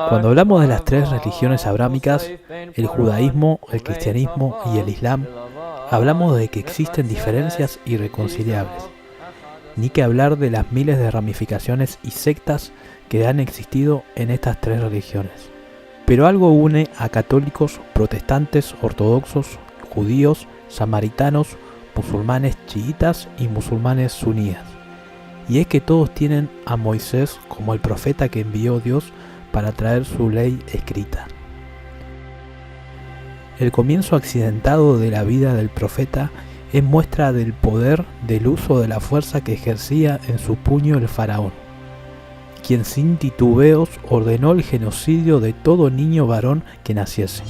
Cuando hablamos de las tres religiones abrámicas, el judaísmo, el cristianismo y el islam, hablamos de que existen diferencias irreconciliables, ni que hablar de las miles de ramificaciones y sectas que han existido en estas tres religiones. Pero algo une a católicos, protestantes, ortodoxos, judíos, samaritanos, musulmanes chiitas y musulmanes suníes. Y es que todos tienen a Moisés como el profeta que envió Dios para traer su ley escrita. El comienzo accidentado de la vida del profeta es muestra del poder del uso de la fuerza que ejercía en su puño el faraón, quien sin titubeos ordenó el genocidio de todo niño varón que naciese.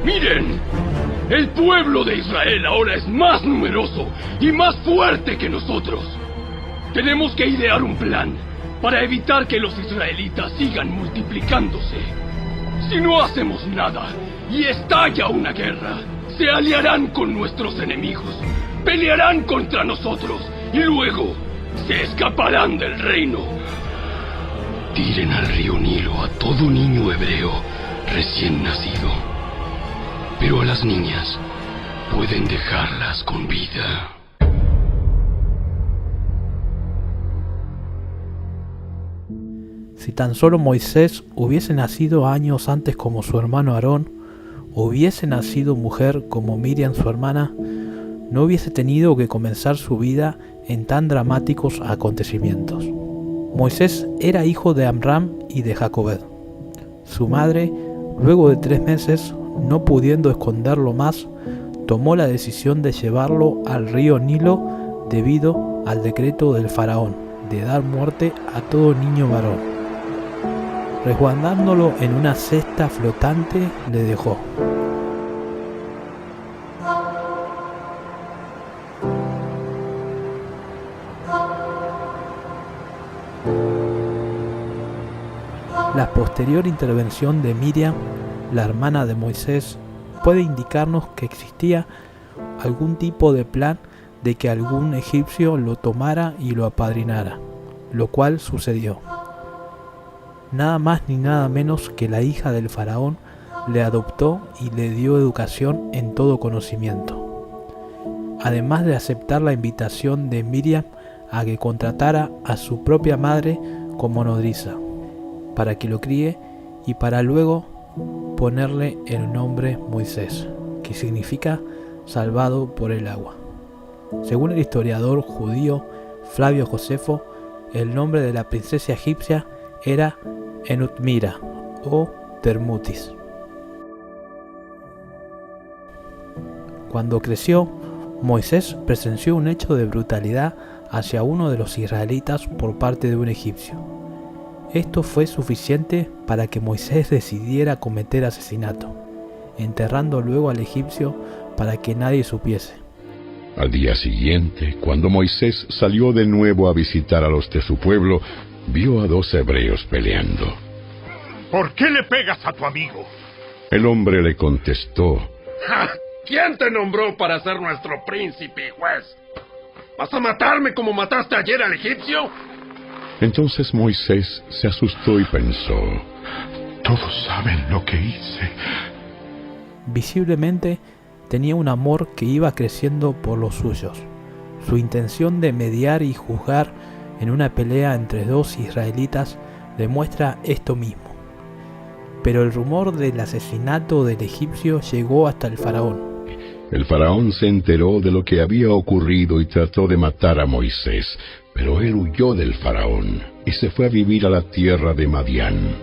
¡Miren! El pueblo de Israel ahora es más numeroso y más fuerte que nosotros. Tenemos que idear un plan para evitar que los israelitas sigan multiplicándose. Si no hacemos nada y estalla una guerra, se aliarán con nuestros enemigos, pelearán contra nosotros y luego se escaparán del reino. Tiren al río Nilo a todo niño hebreo recién nacido. Pero a las niñas pueden dejarlas con vida. Si tan solo Moisés hubiese nacido años antes como su hermano Aarón, o hubiese nacido mujer como Miriam su hermana, no hubiese tenido que comenzar su vida en tan dramáticos acontecimientos. Moisés era hijo de Amram y de Jacobed. Su madre, luego de 3 meses, no pudiendo esconderlo más, tomó la decisión de llevarlo al río Nilo debido al decreto del faraón de dar muerte a todo niño varón. Resguardándolo en una cesta flotante, le dejó. La posterior intervención de Miriam, la hermana de Moisés, puede indicarnos que existía algún tipo de plan de que algún egipcio lo tomara y lo apadrinara, lo cual sucedió. Nada más ni nada menos que la hija del faraón le adoptó y le dio educación en todo conocimiento, además de aceptar la invitación de Miriam a que contratara a su propia madre como nodriza, para que lo críe y para luego ponerle el nombre Moisés, que significa salvado por el agua. Según el historiador judío Flavio Josefo, el nombre de la princesa egipcia era Enutmira o Termutis. Cuando creció, Moisés presenció un hecho de brutalidad hacia uno de los israelitas por parte de un egipcio. Esto fue suficiente para que Moisés decidiera cometer asesinato, enterrando luego al egipcio para que nadie supiese. Al día siguiente, cuando Moisés salió de nuevo a visitar a los de su pueblo, vio a 2 hebreos peleando. ¿Por qué le pegas a tu amigo? El hombre le contestó: ¿Quién te nombró para ser nuestro príncipe y juez? ¿Vas a matarme como mataste ayer al egipcio? Entonces Moisés se asustó y pensó: Todos saben lo que hice. Visiblemente tenía un amor que iba creciendo por los suyos. Su intención de mediar y juzgar en una pelea entre 2 israelitas demuestra esto mismo. Pero el rumor del asesinato del egipcio llegó hasta el faraón. El faraón se enteró de lo que había ocurrido y trató de matar a Moisés, pero él huyó del faraón y se fue a vivir a la tierra de Madián.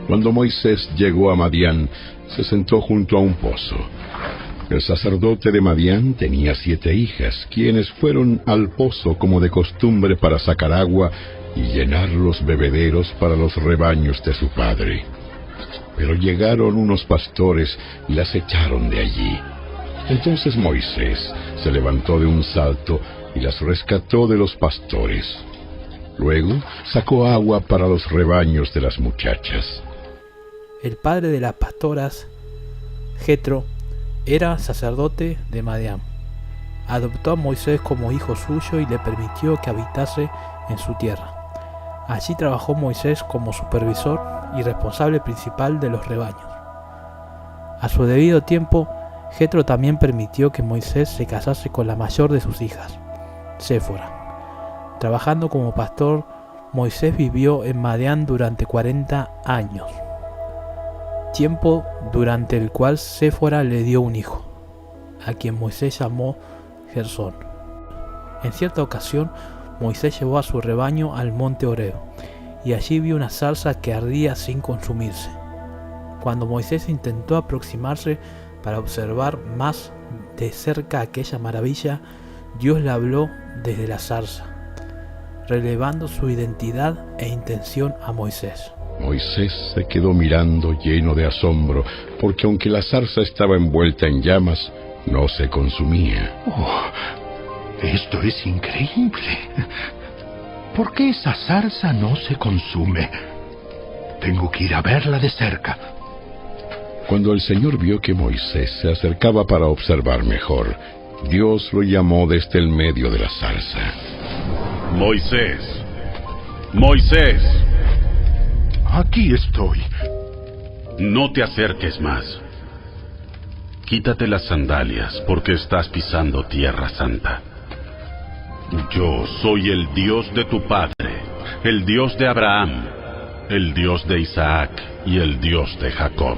Cuando Moisés llegó a Madián, se sentó junto a un pozo. El sacerdote de Madián tenía 7 hijas, quienes fueron al pozo como de costumbre para sacar agua y llenar los bebederos para los rebaños de su padre. Pero llegaron unos pastores y las echaron de allí. Entonces Moisés se levantó de un salto y las rescató de los pastores. Luego sacó agua para los rebaños de las muchachas. El padre de las pastoras, Jetro, era sacerdote de Madián. Adoptó a Moisés como hijo suyo y le permitió que habitase en su tierra. Allí trabajó Moisés como supervisor y responsable principal de los rebaños. A su debido tiempo, Jetro también permitió que Moisés se casase con la mayor de sus hijas, Séfora. Trabajando como pastor, Moisés vivió en Madián durante 40 años, tiempo durante el cual Séfora le dio un hijo, a quien Moisés llamó Gersón. En cierta ocasión, Moisés llevó a su rebaño al monte Horeb, y allí vio una zarza que ardía sin consumirse. Cuando Moisés intentó aproximarse para observar más de cerca aquella maravilla, Dios le habló desde la zarza, revelando su identidad e intención a Moisés. Moisés se quedó mirando lleno de asombro, porque aunque la zarza estaba envuelta en llamas, no se consumía. Oh, esto es increíble. ¿Por qué esa zarza no se consume? Tengo que ir a verla de cerca. Cuando el Señor vio que Moisés se acercaba para observar mejor, Dios lo llamó desde el medio de la zarza. Moisés, Moisés. Aquí estoy. No te acerques más. Quítate las sandalias, porque estás pisando tierra santa. Yo soy el Dios de tu padre, el Dios de Abraham, el Dios de Isaac y el Dios de Jacob.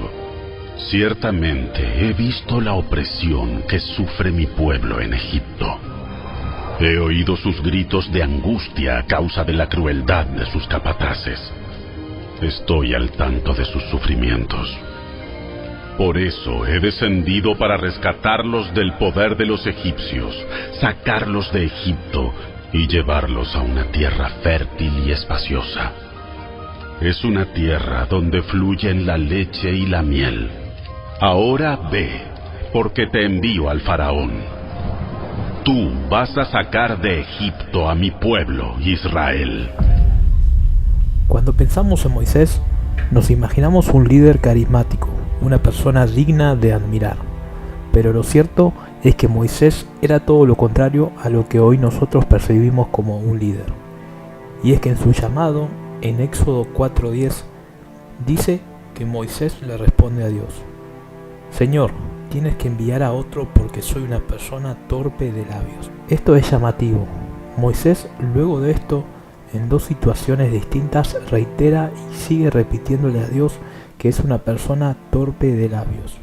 Ciertamente he visto la opresión que sufre mi pueblo en Egipto. He oído sus gritos de angustia a causa de la crueldad de sus capataces. Estoy al tanto de sus sufrimientos. Por eso he descendido para rescatarlos del poder de los egipcios, sacarlos de Egipto y llevarlos a una tierra fértil y espaciosa. Es una tierra donde fluyen la leche y la miel. Ahora ve, porque te envío al faraón. Tú vas a sacar de Egipto a mi pueblo, Israel. Cuando pensamos en Moisés, nos imaginamos un líder carismático, una persona digna de admirar. Pero lo cierto es que Moisés era todo lo contrario a lo que hoy nosotros percibimos como un líder. Y es que en su llamado, en Éxodo 4:10, dice que Moisés le responde a Dios: Señor, tienes que enviar a otro porque soy una persona torpe de labios. Esto es llamativo. Moisés, luego de esto, en dos situaciones distintas, reitera y sigue repitiéndole a Dios que es una persona torpe de labios.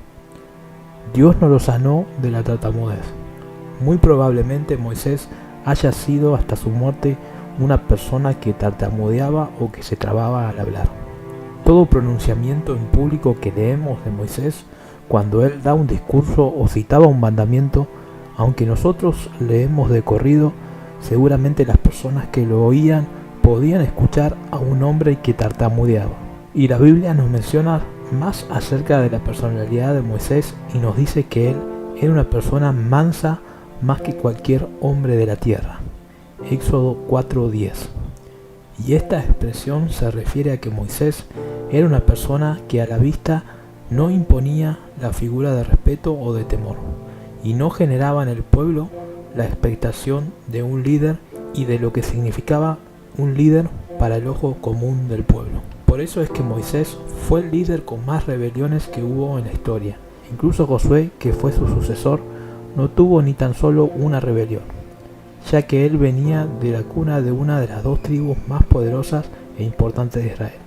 Dios no lo sanó de la tartamudez. Muy probablemente Moisés haya sido hasta su muerte una persona que tartamudeaba o que se trababa al hablar. Todo pronunciamiento en público que leemos de Moisés, cuando él da un discurso o citaba un mandamiento, aunque nosotros leemos de corrido, seguramente las personas que lo oían podían escuchar a un hombre que tartamudeaba. Y la Biblia nos menciona más acerca de la personalidad de Moisés y nos dice que él era una persona mansa más que cualquier hombre de la tierra. Éxodo 4:10. Y esta expresión se refiere a que Moisés era una persona que a la vista no imponía la figura de respeto o de temor, y no generaba en el pueblo la expectación de un líder y de lo que significaba un líder para el ojo común del pueblo. Por eso es que Moisés fue el líder con más rebeliones que hubo en la historia. Incluso Josué, que fue su sucesor, no tuvo ni tan solo una rebelión, ya que él venía de la cuna de una de las dos tribus más poderosas e importantes de Israel.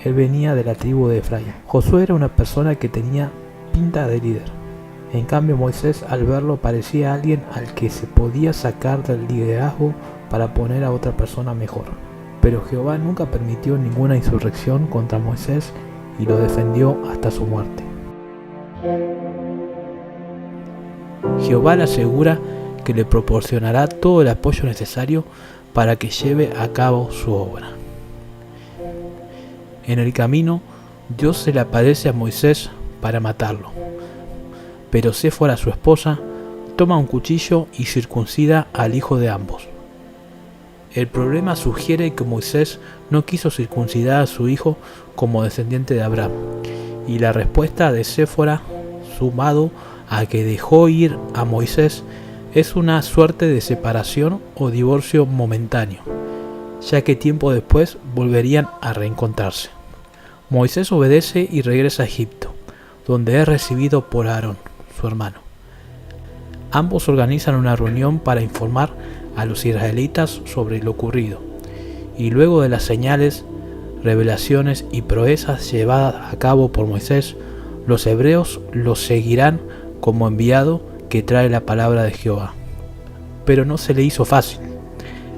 Él venía de la tribu de Efraín. Josué era una persona que tenía pinta de líder. En cambio Moisés, al verlo, parecía alguien al que se podía sacar del liderazgo para poner a otra persona mejor. Pero Jehová nunca permitió ninguna insurrección contra Moisés y lo defendió hasta su muerte. Jehová le asegura que le proporcionará todo el apoyo necesario para que lleve a cabo su obra. En el camino, Dios se le aparece a Moisés para matarlo, pero Séfora, su esposa, toma un cuchillo y circuncida al hijo de ambos. El problema sugiere que Moisés no quiso circuncidar a su hijo como descendiente de Abraham, y la respuesta de Séfora, sumado a que dejó ir a Moisés es una suerte de separación o divorcio momentáneo, ya que tiempo después volverían a reencontrarse. Moisés obedece y regresa a Egipto, donde es recibido por Aarón, su hermano. Ambos organizan una reunión para informar a los israelitas sobre lo ocurrido, y luego de las señales, revelaciones y proezas llevadas a cabo por Moisés, los hebreos lo seguirán como enviado que trae la palabra de Jehová. Pero no se le hizo fácil.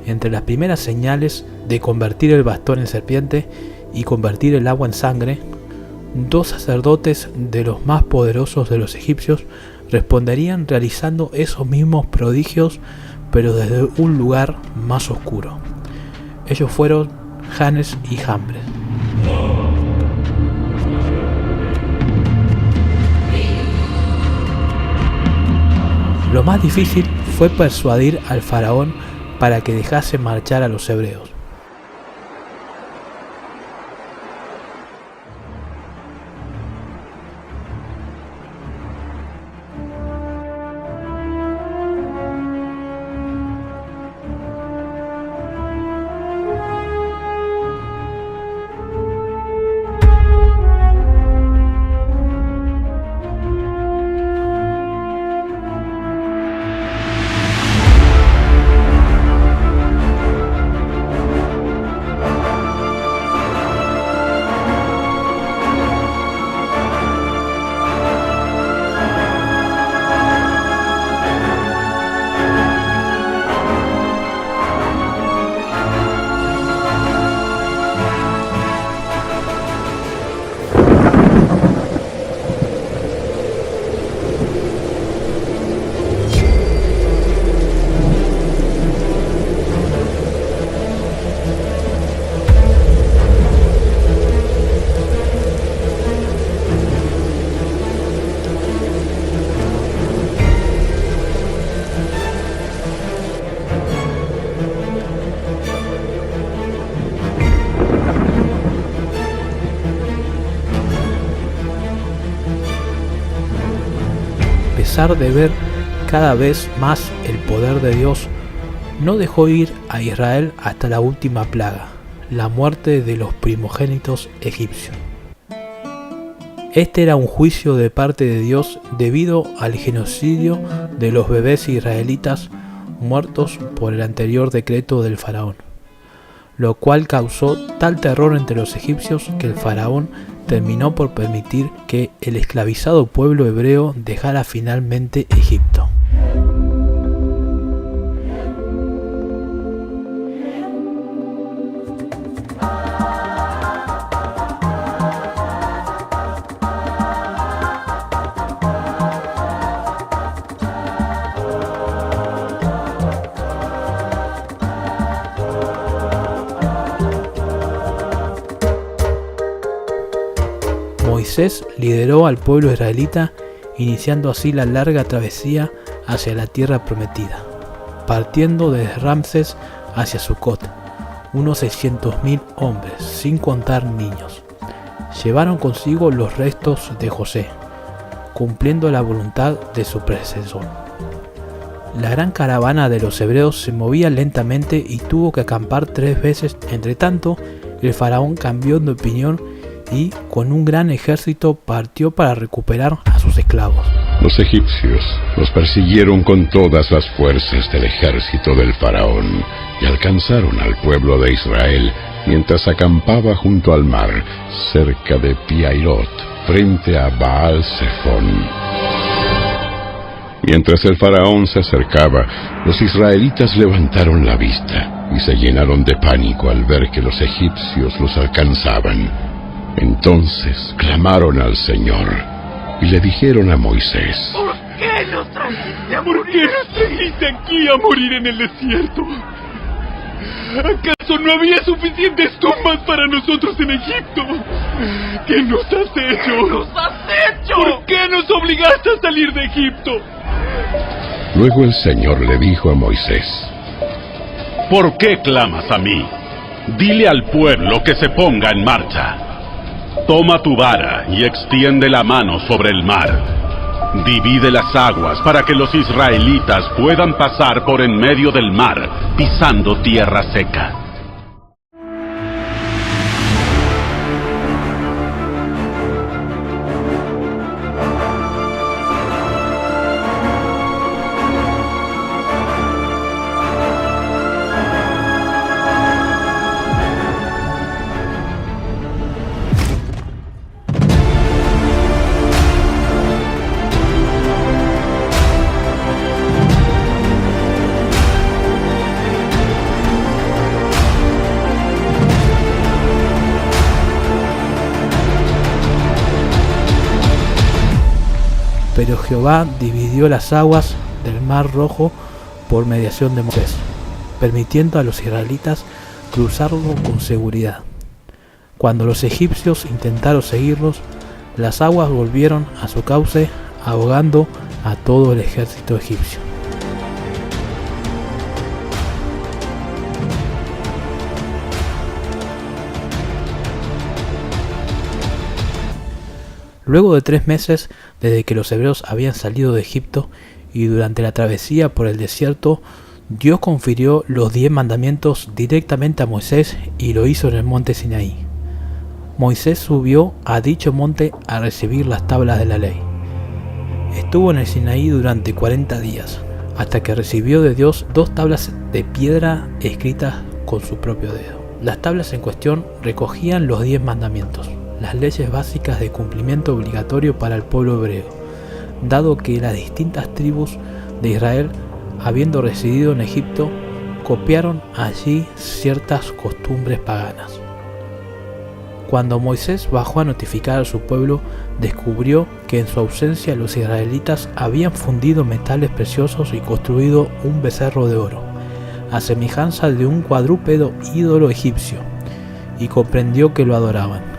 Entre las primeras señales de convertir el bastón en serpiente y convertir el agua en sangre, 2 sacerdotes de los más poderosos de los egipcios responderían realizando esos mismos prodigios, pero desde un lugar más oscuro. Ellos fueron Janes y Jambres. Lo más difícil fue persuadir al faraón para que dejase marchar a los hebreos. A pesar de ver cada vez más el poder de Dios, no dejó ir a Israel hasta la última plaga, la muerte de los primogénitos egipcios. Este era un juicio de parte de Dios debido al genocidio de los bebés israelitas muertos por el anterior decreto del faraón, lo cual causó tal terror entre los egipcios que el faraón terminó por permitir que el esclavizado pueblo hebreo dejara finalmente Egipto. Moisés lideró al pueblo israelita, iniciando así la larga travesía hacia la tierra prometida, partiendo desde Ramsés hacia Sucot, unos 600.000 hombres, sin contar niños. Llevaron consigo los restos de José, cumpliendo la voluntad de su predecesor. La gran caravana de los hebreos se movía lentamente y tuvo que acampar 3 veces. Entre tanto, el faraón cambió de opinión y, con un gran ejército, partió para recuperar a sus esclavos. Los egipcios los persiguieron con todas las fuerzas del ejército del faraón y alcanzaron al pueblo de Israel mientras acampaba junto al mar, cerca de Pi-Hahirot, frente a Baal-Zephón. Mientras el faraón se acercaba, los israelitas levantaron la vista y se llenaron de pánico al ver que los egipcios los alcanzaban. Entonces clamaron al Señor y le dijeron a Moisés: ¿Por qué nos trajiste aquí a morir en el desierto? ¿Acaso no había suficientes tumbas para nosotros en Egipto? ¿Qué nos has hecho? ¿Por qué nos obligaste a salir de Egipto? Luego el Señor le dijo a Moisés: ¿Por qué clamas a mí? Dile al pueblo que se ponga en marcha. Toma tu vara y extiende la mano sobre el mar. Divide las aguas para que los israelitas puedan pasar por en medio del mar, pisando tierra seca. Pero Jehová dividió las aguas del mar Rojo por mediación de Moisés, permitiendo a los israelitas cruzarlo con seguridad. Cuando los egipcios intentaron seguirlos, las aguas volvieron a su cauce, ahogando a todo el ejército egipcio. Luego de 3 meses desde que los hebreos habían salido de Egipto y durante la travesía por el desierto, Dios confirió los 10 mandamientos directamente a Moisés y lo hizo en el monte Sinaí. Moisés subió a dicho monte a recibir las tablas de la ley. Estuvo en el Sinaí durante 40 días, hasta que recibió de Dios 2 tablas de piedra escritas con su propio dedo. Las tablas en cuestión recogían los 10 mandamientos, las leyes básicas de cumplimiento obligatorio para el pueblo hebreo, dado que las distintas tribus de Israel, habiendo residido en Egipto, copiaron allí ciertas costumbres paganas. Cuando Moisés bajó a notificar a su pueblo, descubrió que en su ausencia los israelitas habían fundido metales preciosos y construido un becerro de oro, a semejanza de un cuadrúpedo ídolo egipcio, y comprendió que lo adoraban.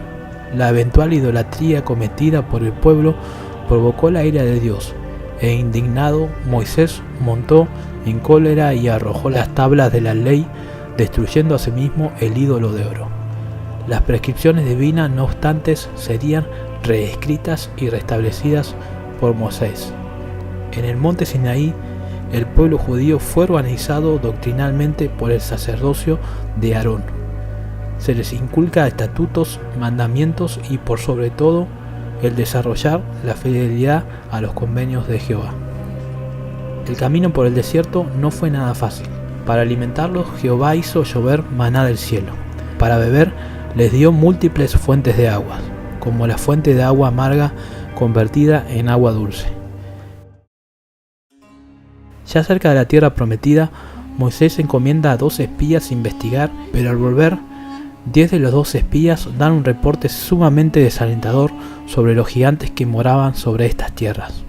La eventual idolatría cometida por el pueblo provocó la ira de Dios, e indignado Moisés montó en cólera y arrojó las tablas de la ley, destruyendo asimismo el ídolo de oro. Las prescripciones divinas, no obstante, serían reescritas y restablecidas por Moisés. En el monte Sinaí, el pueblo judío fue organizado doctrinalmente por el sacerdocio de Aarón. Se les inculca estatutos, mandamientos y por sobre todo el desarrollar la fidelidad a los convenios de Jehová. El camino por el desierto no fue nada fácil. Para alimentarlos, Jehová hizo llover maná del cielo. Para beber, les dio múltiples fuentes de agua, como la fuente de agua amarga convertida en agua dulce. Ya cerca de la tierra prometida, Moisés encomienda a 2 espías investigar, pero al volver, 10 de los 12 espías dan un reporte sumamente desalentador sobre los gigantes que moraban sobre estas tierras,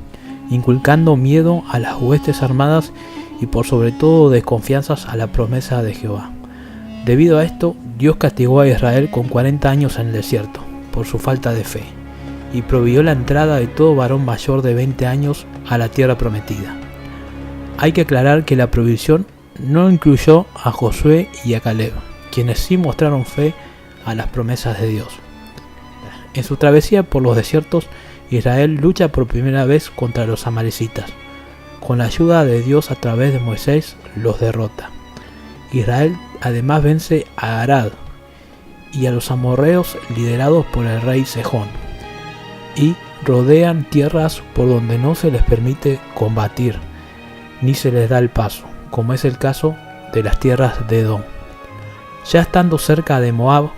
inculcando miedo a las huestes armadas y por sobre todo desconfianzas a la promesa de Jehová. Debido a esto, Dios castigó a Israel con 40 años en el desierto, por su falta de fe, y prohibió la entrada de todo varón mayor de 20 años a la tierra prometida. Hay que aclarar que la prohibición no incluyó a Josué y a Caleb, quienes sí mostraron fe a las promesas de Dios. En su travesía por los desiertos, Israel lucha por primera vez contra los amalecitas. Con la ayuda de Dios a través de Moisés, los derrota. Israel además vence a Arad y a los amorreos liderados por el rey Sejón, y rodean tierras por donde no se les permite combatir, ni se les da el paso, como es el caso de las tierras de Edom. Ya estando cerca de Moab,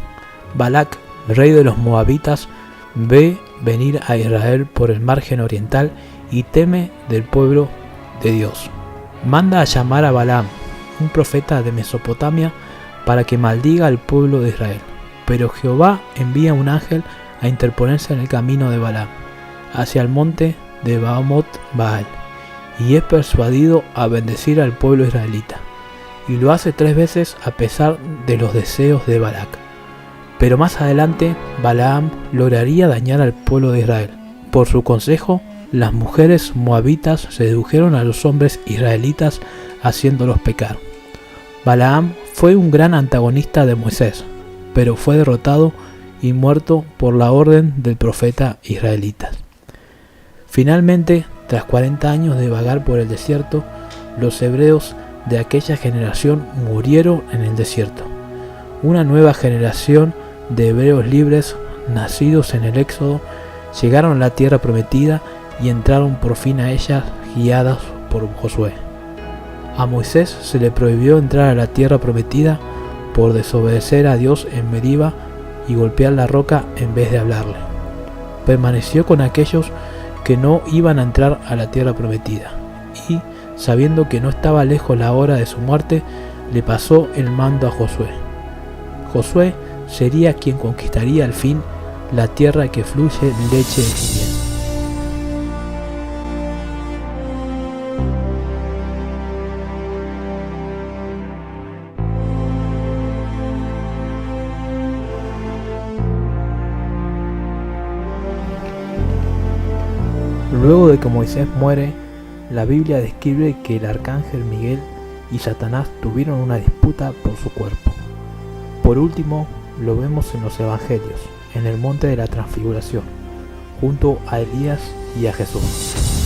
Balac, rey de los moabitas, ve venir a Israel por el margen oriental y teme del pueblo de Dios. Manda a llamar a Balaam, un profeta de Mesopotamia, para que maldiga al pueblo de Israel. Pero Jehová envía un ángel a interponerse en el camino de Balaam, hacia el monte de Baamot Baal, y es persuadido a bendecir al pueblo israelita. Y lo hace 3 veces a pesar de los deseos de Balac. Pero más adelante, Balaam lograría dañar al pueblo de Israel. Por su consejo, las mujeres moabitas sedujeron a los hombres israelitas haciéndolos pecar. Balaam fue un gran antagonista de Moisés, pero fue derrotado y muerto por la orden del profeta israelita. Finalmente, Tras 40 años de vagar por el desierto, los hebreos de aquella generación murieron en el desierto. Una nueva generación de hebreos libres, nacidos en el Éxodo, llegaron a la tierra prometida y entraron por fin a ella guiadas por Josué. A Moisés se le prohibió entrar a la tierra prometida por desobedecer a Dios en Meriba y golpear la roca en vez de hablarle. Permaneció con aquellos que no iban a entrar a la tierra prometida y, sabiendo que no estaba lejos la hora de su muerte, le pasó el mando a Josué. Josué sería quien conquistaría al fin la tierra que fluye leche y miel. Luego de que Moisés muere, la Biblia describe que el arcángel Miguel y Satanás tuvieron una disputa por su cuerpo. Por último, lo vemos en los Evangelios, en el monte de la Transfiguración, junto a Elías y a Jesús.